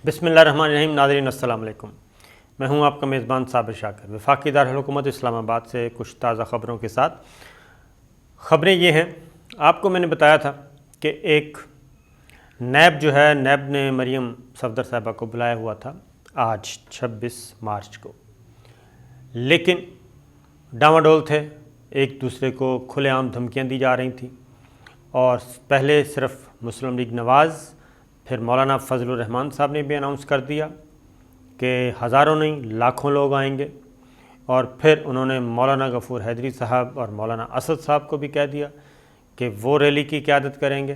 بسم اللہ الرحمن الرحیم۔ ناظرین السلام علیکم، میں ہوں آپ کا میزبان صابر شاکر، وفاقی دارالحکومت اسلام آباد سے کچھ تازہ خبروں کے ساتھ۔ خبریں یہ ہیں، آپ کو میں نے بتایا تھا کہ ایک نیب جو ہے، نیب نے مریم صفدر صاحبہ کو بلایا ہوا تھا آج 26 مارچ کو، لیکن ڈاواڈول تھے، ایک دوسرے کو کھلے عام دھمکیاں دی جا رہی تھیں، اور پہلے صرف مسلم لیگ نواز، پھر مولانا فضل الرحمان صاحب نے بھی اناؤنس کر دیا کہ ہزاروں نہیں لاکھوں لوگ آئیں گے، اور پھر انہوں نے مولانا غفور حیدری صاحب اور مولانا اسد صاحب کو بھی کہہ دیا کہ وہ ریلی کی قیادت کریں گے۔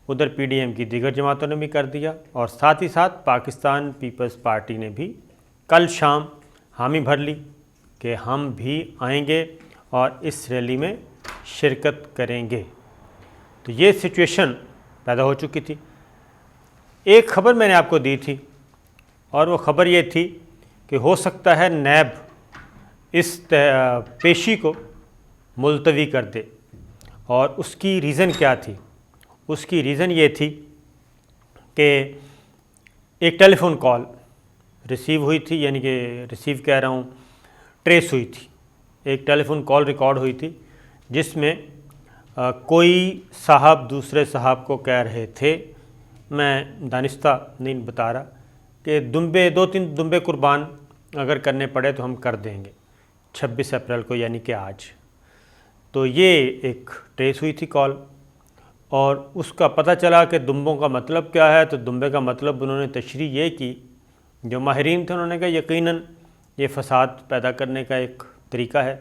ادھر پی ڈی ایم کی دیگر جماعتوں نے بھی کر دیا، اور ساتھ ہی ساتھ پاکستان پیپلز پارٹی نے بھی کل شام حامی بھر لی کہ ہم بھی آئیں گے اور اس ریلی میں شرکت کریں گے۔ تو یہ سچویشن پیدا ہو چکی تھی۔ ایک خبر میں نے آپ کو دی تھی، اور وہ خبر یہ تھی کہ ہو سکتا ہے نیب اس پیشی کو ملتوی کر دے، اور اس کی ریزن کیا تھی؟ اس کی ریزن یہ تھی کہ ایک ٹیلی فون کال ریسیو ہوئی تھی، یعنی کہ ریسیو کہہ رہا ہوں، ٹریس ہوئی تھی۔ ایک ٹیلی فون کال ریکارڈ ہوئی تھی جس میں کوئی صاحب دوسرے صاحب کو کہہ رہے تھے، میں دانستہ نہیں بتا رہا، کہ دو تین دمبے قربان اگر کرنے پڑے تو ہم کر دیں گے 26 اپریل کو، یعنی کہ آج۔ تو یہ ایک ٹریس ہوئی تھی کال، اور اس کا پتہ چلا کہ دمبوں کا مطلب کیا ہے۔ تو دمبے کا مطلب انہوں نے تشریح یہ کی، جو ماہرین تھے انہوں نے کہا یقیناً یہ فساد پیدا کرنے کا ایک طریقہ ہے،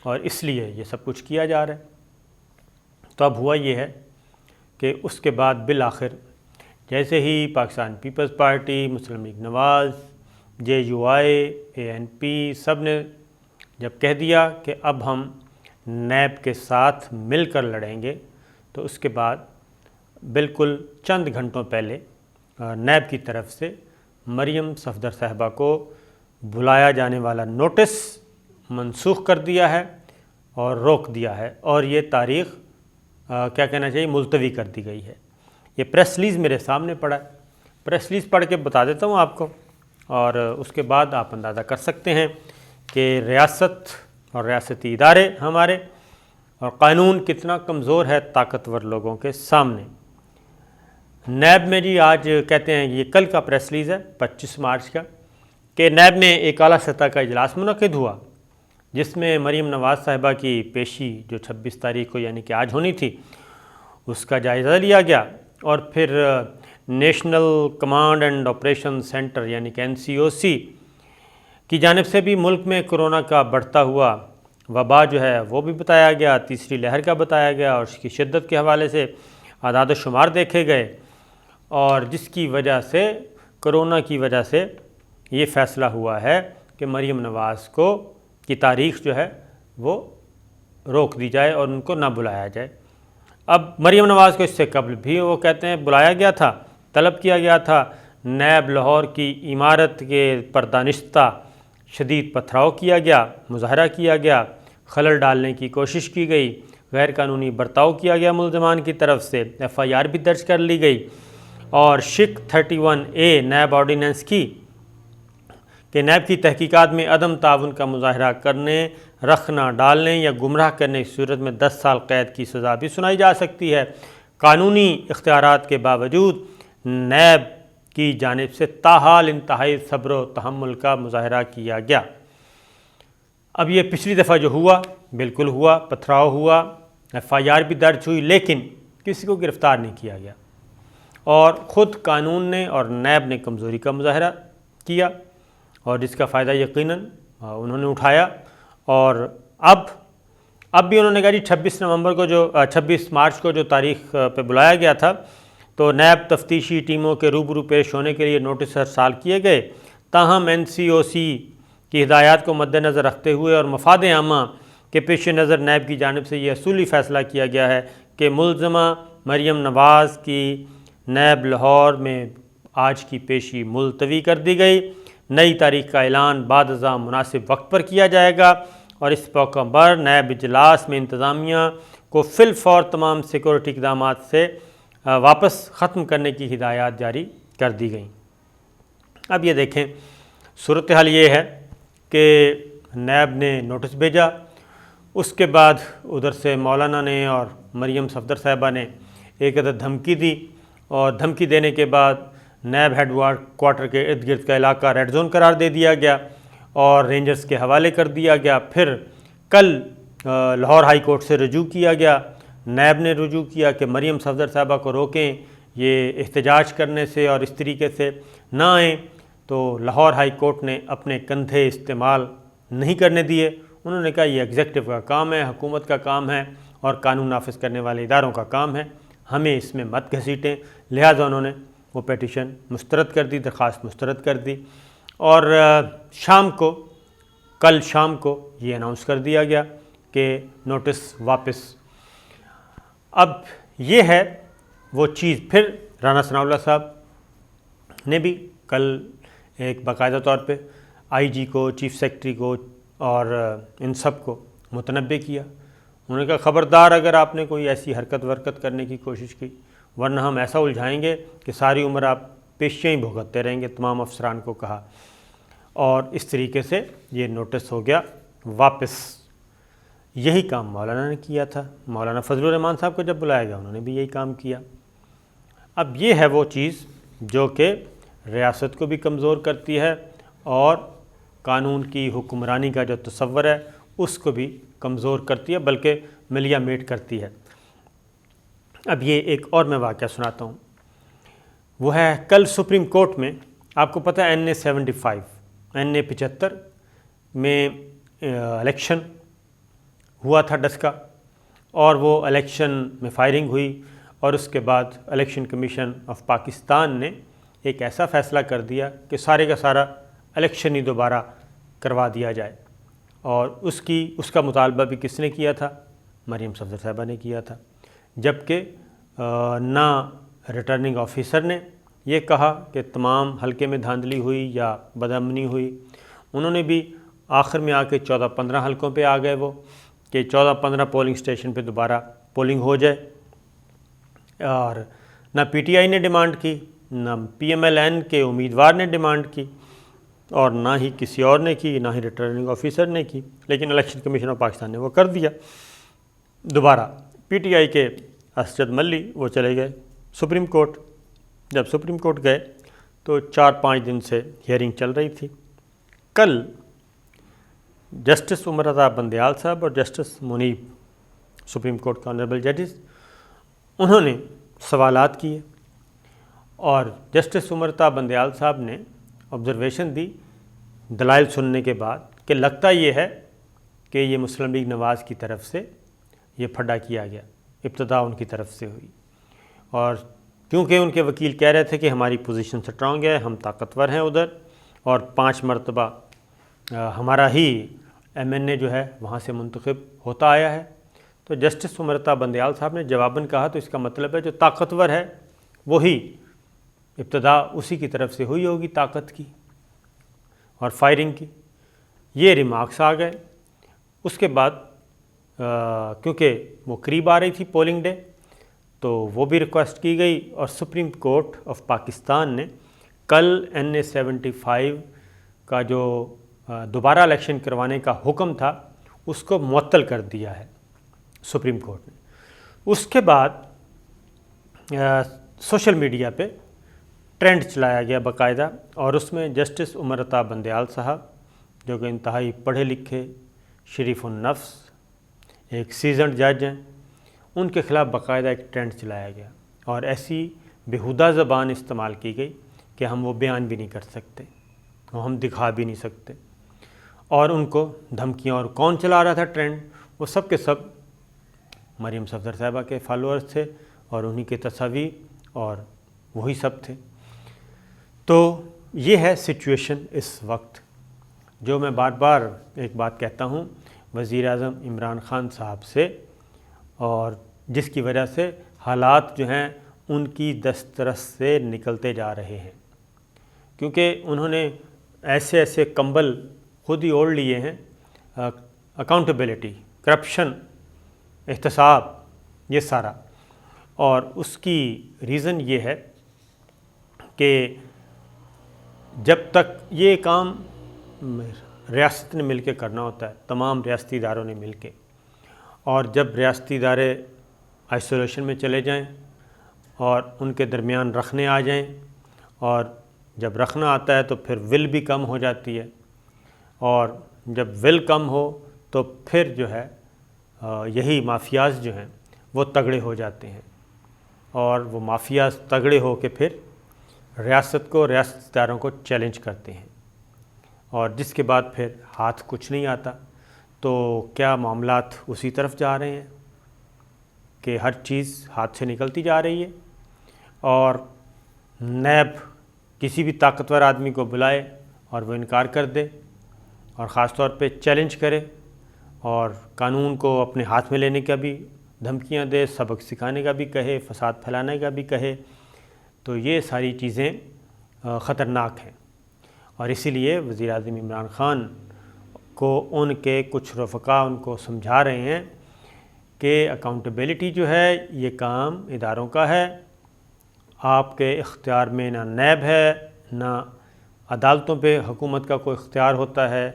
اور اس لیے یہ سب کچھ کیا جا رہا ہے۔ تو اب ہوا یہ ہے کہ اس کے بعد بالآخر جیسے ہی Pakistan Peoples Party, Muslim League Nawaz, J U I, A N P سب نے جب کہہ دیا کہ اب ہم نیب کے ساتھ مل کر لڑیں گے، تو اس کے بعد بالکل چند گھنٹوں پہلے نیب کی طرف سے مریم صفدر صاحبہ کو بلایا جانے والا نوٹس منسوخ کر دیا ہے اور روک دیا ہے، اور یہ تاریخ کیا کہنا چاہیے، ملتوی کر دی گئی ہے۔ یہ پریس ریلیز میرے سامنے پڑا ہے، پریس ریلیز پڑھ کے بتا دیتا ہوں آپ کو، اور اس کے بعد آپ اندازہ کر سکتے ہیں کہ ریاست اور ریاستی ادارے ہمارے اور قانون کتنا کمزور ہے طاقتور لوگوں کے سامنے۔ نیب میں جی آج کہتے ہیں، یہ کل کا پریس ریلیز ہے 25 مارچ کا، کہ نیب میں ایک اعلیٰ سطح کا اجلاس منعقد ہوا جس میں مریم نواز صاحبہ کی پیشی جو 26 تاریخ کو یعنی کہ آج ہونی تھی، اس کا جائزہ لیا گیا، اور پھر national command and operation centre یعنی کہ NCOC کی جانب سے بھی ملک میں کرونا کا بڑھتا ہوا وبا جو ہے وہ بھی بتایا گیا، تیسری لہر کا بتایا گیا، اور اس کی شدت کے حوالے سے اعداد و شمار دیکھے گئے، اور جس کی وجہ سے کرونا کی وجہ سے یہ فیصلہ ہوا ہے کہ مریم نواز کی تاریخ جو ہے وہ روک دی جائے اور ان کو نہ بلایا جائے۔ اب مریم نواز کو اس سے قبل بھی وہ کہتے ہیں بلایا گیا تھا، طلب کیا گیا تھا، نیب لاہور کی عمارت کے پردانشتہ شدید پتھراؤ کیا گیا، مظاہرہ کیا گیا، خلل ڈالنے کی کوشش کی گئی، غیر قانونی برتاؤ کیا گیا ملزمان کی طرف سے، FIR بھی درج کر لی گئی، اور شک 31A نیب آرڈیننس کی کہ نیب کی تحقیقات میں عدم تعاون کا مظاہرہ کرنے، رکھنا، ڈالنے یا گمراہ کرنے کی صورت میں 10 سال قید کی سزا بھی سنائی جا سکتی ہے۔ قانونی اختیارات کے باوجود نیب کی جانب سے تاحال انتہائی صبر و تحمل کا مظاہرہ کیا گیا۔ اب یہ پچھلی دفعہ جو ہوا بالکل ہوا، پتھراؤ ہوا، FIR بھی درج ہوئی، لیکن کسی کو گرفتار نہیں کیا گیا، اور خود قانون نے اور نیب نے کمزوری کا مظاہرہ کیا، اور جس کا فائدہ یقیناً انہوں نے اٹھایا۔ اور اب بھی انہوں نے کہا جی 26 مارچ کو جو تاریخ پہ بلایا گیا تھا، تو نیب تفتیشی ٹیموں کے روبرو پیش ہونے کے لیے نوٹس ارسال کیے گئے، تاہم NCOC کی ہدایات کو مد نظر رکھتے ہوئے اور مفاد عامہ کے پیش نظر نیب کی جانب سے یہ اصولی فیصلہ کیا گیا ہے کہ ملزمہ مریم نواز کی نیب لاہور میں آج کی پیشی ملتوی کر دی گئی، نئی تاریخ کا اعلان بعد ازاں مناسب وقت پر کیا جائے گا، اور اس موقع پر نیب اجلاس میں انتظامیہ کو فی الفور تمام سیکورٹی اقدامات سے واپس ختم کرنے کی ہدایات جاری کر دی گئیں۔ اب یہ دیکھیں صورتحال یہ ہے کہ نیب نے نوٹس بھیجا، اس کے بعد ادھر سے مولانا نے اور مریم صفدر صاحبہ نے ایک عدد دھمکی دی، اور دھمکی دینے کے بعد نیب ہیڈ کوارٹر کے ارد گرد کا علاقہ ریڈ زون قرار دے دیا گیا اور رینجرز کے حوالے کر دیا گیا۔ پھر کل لاہور ہائی کورٹ سے رجوع کیا گیا، نیب نے رجوع کیا کہ مریم صفدر صاحبہ کو روکیں یہ احتجاج کرنے سے اور اس طریقے سے نہ آئیں، تو لاہور ہائی کورٹ نے اپنے کندھے استعمال نہیں کرنے دیے۔ انہوں نے کہا یہ ایگزیکٹو کا کام ہے، حکومت کا کام ہے اور قانون نافذ کرنے والے اداروں کا کام ہے، ہمیں اس میں مت گھسیٹیں، لہٰذا انہوں نے وہ پیٹیشن مسترد کر دی، درخواست مسترد کر دی، اور کل شام کو یہ اناؤنس کر دیا گیا کہ نوٹس واپس۔ اب یہ ہے وہ چیز۔ پھر رانا ثناء اللہ صاحب نے بھی کل ایک باقاعدہ طور پہ آئی جی کو، چیف سیکرٹری کو اور ان سب کو متنبع کیا۔ انہوں نے کہا خبردار اگر آپ نے کوئی ایسی حرکت کرنے کی کوشش کی، ورنہ ہم ایسا الجھائیں گے کہ ساری عمر آپ پیشیاں ہی بھگتتے رہیں گے، تمام افسران کو کہا۔ اور اس طریقے سے یہ نوٹس ہو گیا واپس۔ یہی کام مولانا نے کیا تھا، مولانا فضل الرحمان صاحب کو جب بلایا گیا انہوں نے بھی یہی کام کیا۔ اب یہ ہے وہ چیز جو کہ ریاست کو بھی کمزور کرتی ہے اور قانون کی حکمرانی کا جو تصور ہے اس کو بھی کمزور کرتی ہے، بلکہ ملیا میٹ کرتی ہے۔ اب یہ ایک اور میں واقعہ سناتا ہوں، وہ ہے کل سپریم کورٹ میں، آپ کو پتہ ہے NA75 میں الیکشن ہوا تھا ڈسکا، اور وہ الیکشن میں فائرنگ ہوئی، اور اس کے بعد الیکشن کمیشن آف پاکستان نے ایک ایسا فیصلہ کر دیا کہ سارے کا سارا الیکشن ہی دوبارہ کروا دیا جائے، اور اس کا مطالبہ بھی کس نے کیا تھا؟ مریم صفدر صاحبہ نے کیا تھا، جبکہ نہ ریٹرننگ آفیسر نے یہ کہا کہ تمام حلقے میں دھاندلی ہوئی یا بدامنی ہوئی، انہوں نے بھی آخر میں آ کے 14-15 حلقوں پہ آ گئے وہ کہ 14-15 پولنگ اسٹیشن پہ دوبارہ پولنگ ہو جائے، اور نہ پی ٹی آئی نے ڈیمانڈ کی، نہ PMLN کے امیدوار نے ڈیمانڈ کی، اور نہ ہی کسی اور نے کی، نہ ہی ریٹرننگ آفیسر نے کی، لیکن الیکشن کمیشن آف پاکستان نے وہ کر دیا دوبارہ۔ پی ٹی آئی کے اسجد ملی وہ چلے گئے سپریم کورٹ، جب سپریم کورٹ گئے تو 4-5 دن سے ہیئرنگ چل رہی تھی۔ کل جسٹس عمر رضا بندیال صاحب اور جسٹس منیب، سپریم کورٹ کے آنریبل ججز، انہوں نے سوالات کیے، اور جسٹس عمر رضا بندیال صاحب نے آبزرویشن دی دلائل سننے کے بعد کہ لگتا یہ ہے کہ یہ مسلم لیگ نواز کی طرف سے یہ پھڈا کیا گیا، ابتدا ان کی طرف سے ہوئی، اور کیونکہ ان کے وکیل کہہ رہے تھے کہ ہماری پوزیشن سٹرانگ ہے، ہم طاقتور ہیں ادھر، اور 5 مرتبہ ہمارا ہی MNA جو ہے وہاں سے منتخب ہوتا آیا ہے، تو جسٹس عمر رضا بندیال صاحب نے جواباً کہا تو اس کا مطلب ہے جو طاقتور ہے وہی ابتدا اسی کی طرف سے ہوئی ہوگی طاقت کی اور فائرنگ کی۔ یہ ریمارکس آ گئے۔ اس کے بعد کیونکہ وہ قریب آ رہی تھی پولنگ ڈے، تو وہ بھی ریکویسٹ کی گئی، اور سپریم کورٹ آف پاکستان نے کل NA75 کا جو دوبارہ الیکشن کروانے کا حکم تھا اس کو معطل کر دیا ہے سپریم کورٹ نے۔ اس کے بعد سوشل میڈیا پہ ٹرینڈ چلایا گیا باقاعدہ، اور اس میں جسٹس عمر رضا بندیال صاحب جو کہ انتہائی پڑھے لکھے، شریف النفس، ایک سیزنڈ جج ہیں، ان کے خلاف باقاعدہ ایک ٹرینڈ چلایا گیا، اور ایسی بیہودہ زبان استعمال کی گئی کہ ہم وہ بیان بھی نہیں کر سکتے، وہ ہم دکھا بھی نہیں سکتے، اور ان کو دھمکیاں، اور کون چلا رہا تھا ٹرینڈ؟ وہ سب کے سب مریم صفدر صاحبہ کے فالوورز تھے، اور انہی کے تصاویر، اور وہی سب تھے۔ تو یہ ہے سچویشن اس وقت، جو میں بار بار ایک بات کہتا ہوں وزیر اعظم عمران خان صاحب سے، اور جس کی وجہ سے حالات جو ہیں ان کی دسترس سے نکلتے جا رہے ہیں، کیونکہ انہوں نے ایسے ایسے کمبل خود ہی اوڑھ لیے ہیں، اکاؤنٹیبلٹی، کرپشن، احتساب، یہ سارا، اور اس کی ریزن یہ ہے کہ جب تک یہ کام ریاست نے مل کے کرنا ہوتا ہے، تمام ریاستی اداروں نے مل کے، اور جب ریاستی ادارے آئسولیشن میں چلے جائیں اور ان کے درمیان رکھنے آ جائیں، اور جب رکھنا آتا ہے تو پھر ول بھی کم ہو جاتی ہے، اور جب ول کم ہو تو پھر جو ہے یہی مافیاز جو ہیں وہ تگڑے ہو جاتے ہیں، اور وہ مافیاز تگڑے ہو کے پھر ریاست کو، ریاستی اداروں کو چیلنج کرتے ہیں، اور جس کے بعد پھر ہاتھ کچھ نہیں آتا۔ تو کیا معاملات اسی طرف جا رہے ہیں کہ ہر چیز ہاتھ سے نکلتی جا رہی ہے، اور نیب کسی بھی طاقتور آدمی کو بلائے اور وہ انکار کر دے، اور خاص طور پہ چیلنج کرے، اور قانون کو اپنے ہاتھ میں لینے کا بھی دھمکیاں دے، سبق سکھانے کا بھی کہے، فساد پھیلانے کا بھی کہے، تو یہ ساری چیزیں خطرناک ہیں۔ اور اسی لیے وزیر اعظم عمران خان کو ان کے کچھ رفقا ان کو سمجھا رہے ہیں کہ اکاؤنٹیبلٹی جو ہے یہ کام اداروں کا ہے، آپ کے اختیار میں نہ نیب ہے، نہ عدالتوں پہ حکومت کا کوئی اختیار ہوتا ہے،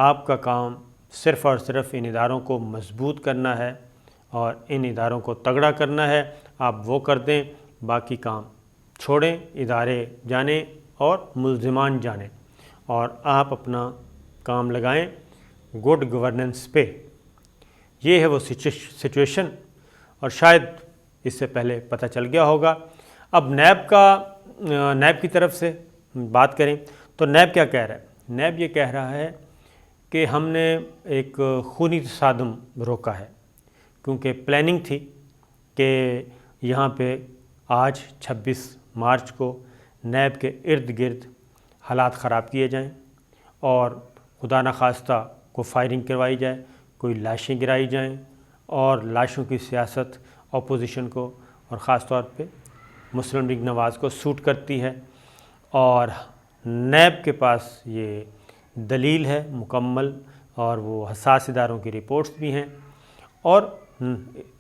آپ کا کام صرف اور صرف ان اداروں کو مضبوط کرنا ہے اور ان اداروں کو تگڑا کرنا ہے۔ آپ وہ کر دیں، باقی کام چھوڑیں، ادارے جانیں اور ملزمان جانیں، اور آپ اپنا کام لگائیں گڈ گورننس پہ۔ یہ ہے وہ سچویشن، اور شاید اس سے پہلے پتہ چل گیا ہوگا۔ اب نیب کی طرف سے بات کریں تو نیب کیا کہہ رہا ہے؟ نیب یہ کہہ رہا ہے کہ ہم نے ایک خونی تصادم روکا ہے، کیونکہ پلاننگ تھی کہ یہاں پہ آج 26 مارچ کو نیب کے ارد گرد حالات خراب کیے جائیں، اور خدا نخواستہ کو فائرنگ کروائی جائے، کوئی لاشیں گرائی جائیں، اور لاشوں کی سیاست اپوزیشن کو اور خاص طور پہ مسلم لیگ نواز کو سوٹ کرتی ہے، اور نیب کے پاس یہ دلیل ہے مکمل، اور وہ حساس اداروں کی رپورٹس بھی ہیں، اور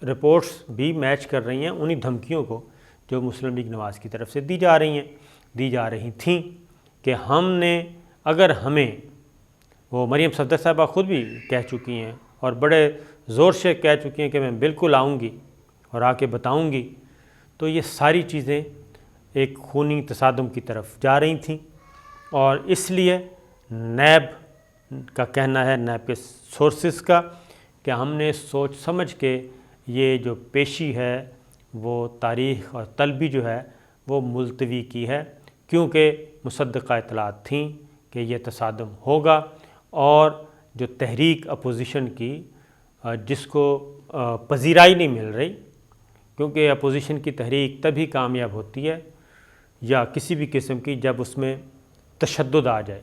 رپورٹس بھی میچ کر رہی ہیں انہی دھمکیوں کو جو مسلم لیگ نواز کی طرف سے دی جا رہی تھیں کہ ہم نے، اگر ہمیں، وہ مریم صفدر صاحبہ خود بھی کہہ چکی ہیں اور بڑے زور سے کہہ چکی ہیں کہ میں بالکل آؤں گی اور آ کے بتاؤں گی، تو یہ ساری چیزیں ایک خونی تصادم کی طرف جا رہی تھیں، اور اس لیے نیب کا کہنا ہے، نیب کے سورسز کا، کہ ہم نے سوچ سمجھ کے یہ جو پیشی ہے وہ تاریخ اور طلبی جو ہے وہ ملتوی کی ہے، کیونکہ مصدقہ اطلاعات تھیں کہ یہ تصادم ہوگا، اور جو تحریک اپوزیشن کی جس کو پذیرائی نہیں مل رہی، کیونکہ اپوزیشن کی تحریک تبھی کامیاب ہوتی ہے یا کسی بھی قسم کی جب اس میں تشدد آ جائے،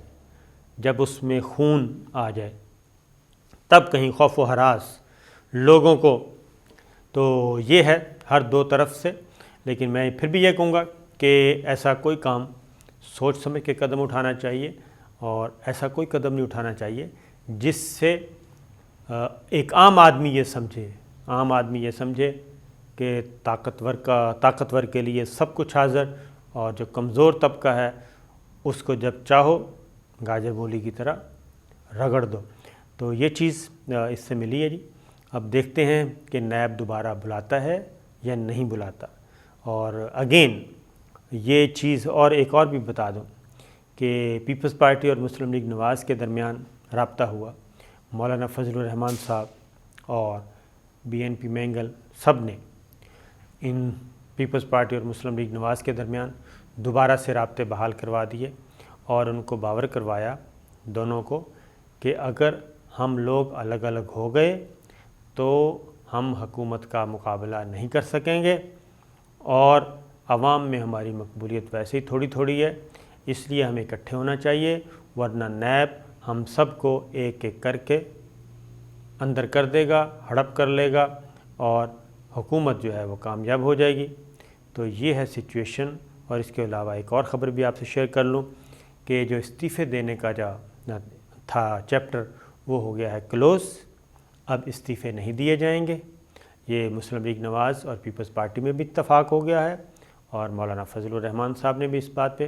جب اس میں خون آ جائے، تب کہیں خوف و ہراس لوگوں کو۔ تو یہ ہے ہر دو طرف سے، لیکن میں پھر بھی یہ کہوں گا کہ ایسا کوئی کام سوچ سمجھ کے قدم اٹھانا چاہیے، اور ایسا کوئی قدم نہیں اٹھانا چاہیے جس سے ایک عام آدمی یہ سمجھے کہ طاقتور کے لیے سب کچھ حاضر، اور جو کمزور طبقہ ہے اس کو جب چاہو گاجر مولی کی طرح رگڑ دو۔ تو یہ چیز اس سے ملی ہے جی۔ اب دیکھتے ہیں کہ نیب دوبارہ بلاتا ہے یا نہیں بلاتا۔ اور اگین یہ چیز ایک اور بھی بتا دوں کہ پیپلز پارٹی اور مسلم لیگ نواز کے درمیان رابطہ ہوا، مولانا فضل الرحمان صاحب اور BNP مینگل سب نے ان پیپلز پارٹی اور مسلم لیگ نواز کے درمیان دوبارہ سے رابطے بحال کروا دیے، اور ان کو باور کروایا دونوں کو کہ اگر ہم لوگ الگ الگ ہو گئے تو ہم حکومت کا مقابلہ نہیں کر سکیں گے، اور عوام میں ہماری مقبولیت ویسے ہی تھوڑی تھوڑی ہے، اس لیے ہمیں اکٹھے ہونا چاہیے، ورنہ نیب ہم سب کو ایک ایک کر کے اندر کر دے گا، ہڑپ کر لے گا، اور حکومت جو ہے وہ کامیاب ہو جائے گی۔ تو یہ ہے سچویشن۔ اور اس کے علاوہ ایک اور خبر بھی آپ سے شیئر کر لوں کہ جو استعفے دینے کا جو تھا چیپٹر وہ ہو گیا ہے کلوز، اب استعفے نہیں دیے جائیں گے۔ یہ مسلم لیگ نواز اور پیپلز پارٹی میں بھی اتفاق ہو گیا ہے، اور مولانا فضل الرحمان صاحب نے بھی اس بات پہ